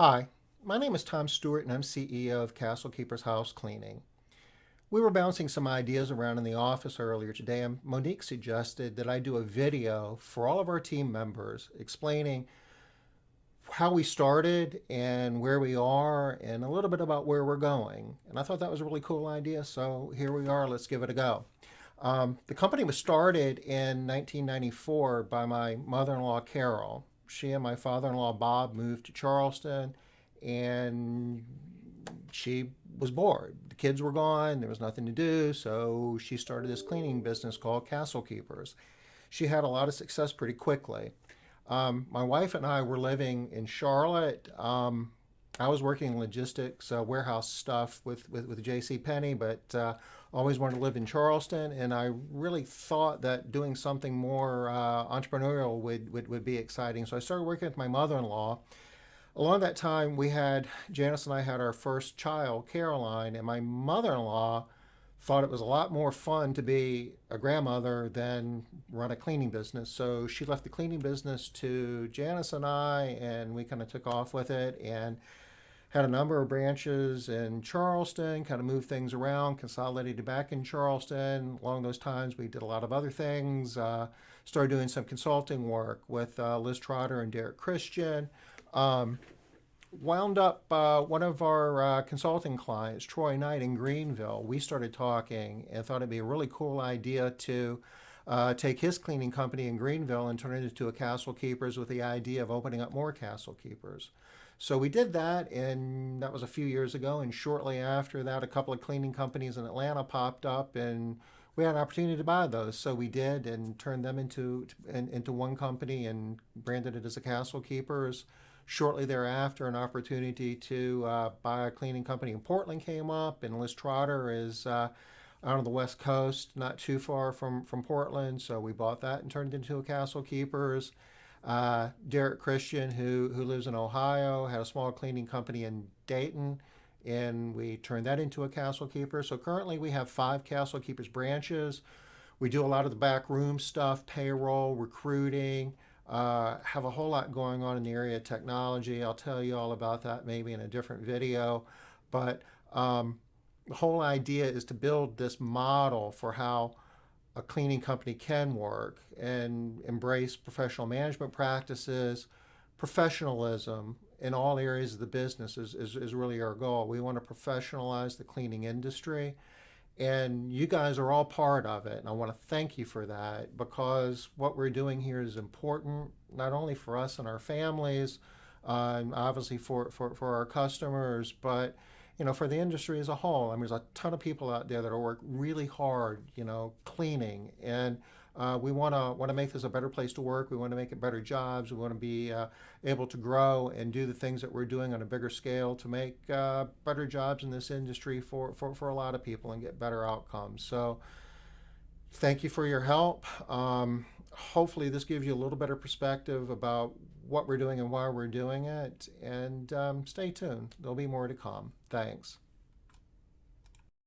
Hi, my name is Tom Stewart and I'm CEO of Castle Keepers House Cleaning. We were bouncing some ideas around in the office earlier today, and Monique suggested that I do a video for all of our team members explaining how we started and where we are and a little bit about where we're going. And I thought that was a really cool idea, so here we are. Let's give it a go. The company was started in 1994 by my mother in law, Carol. She and my father in law, Bob, moved to Charleston, and she was bored. The kids were gone, there was nothing to do, so she started this cleaning business called Castle Keepers. She had a lot of success pretty quickly. My wife and I were living in Charlotte. I was working logistics, warehouse stuff with J.C. Penney, but always wanted to live in Charleston, and I really thought that doing something more entrepreneurial would be exciting. So I started working with my mother-in-law. Along that time, Janice and I had our first child, Caroline, and my mother-in-law thought it was a lot more fun to be a grandmother than run a cleaning business. So she left the cleaning business to Janice and I, and we kind of took off with it and had a number of branches in Charleston, kind of moved things around, consolidated back in Charleston. Along those times, we did a lot of other things. Started doing some consulting work with Liz Trotter and Derek Christian. Um, Wound up one of our consulting clients, Troy Knight in Greenville. We started talking and thought it'd be a really cool idea to take his cleaning company in Greenville and turn it into a Castle Keepers with the idea of opening up more Castle Keepers. So we did that, and that was a few years ago. And shortly after that, a couple of cleaning companies in Atlanta popped up, and we had an opportunity to buy those. So we did, and turned them into one company and branded it as a Castle Keepers. Shortly thereafter, an opportunity to buy a cleaning company in Portland came up, and Liz Trotter is out on the West Coast, not too far from Portland. So we bought that and turned it into a Castle Keepers. Derek Christian, who lives in Ohio, had a small cleaning company in Dayton, and we turned that into a Castle Keeper. So currently we have 5 Castle Keepers branches. We do a lot of the backroom stuff, payroll, recruiting, have a whole lot going on in the area of technology. I'll tell you all about that maybe in a different video. But the whole idea is to build this model for how a cleaning company can work and embrace professional management practices, professionalism in all areas of the business is really our goal. We want to professionalize the cleaning industry, and you guys are all part of it. And I want to thank you for that, because what we're doing here is important, not only for us and our families, and obviously for our customers, but for the industry as a whole. I mean, there's a ton of people out there that are work really hard, cleaning, and we want to make this a better place to work. We want to make it better jobs. We want to be able to grow and do the things that we're doing on a bigger scale to make better jobs in this industry for a lot of people and get better outcomes. So thank you for your help. Hopefully this gives you a little better perspective about what we're doing and why we're doing it. And stay tuned. There'll be more to come. Thanks.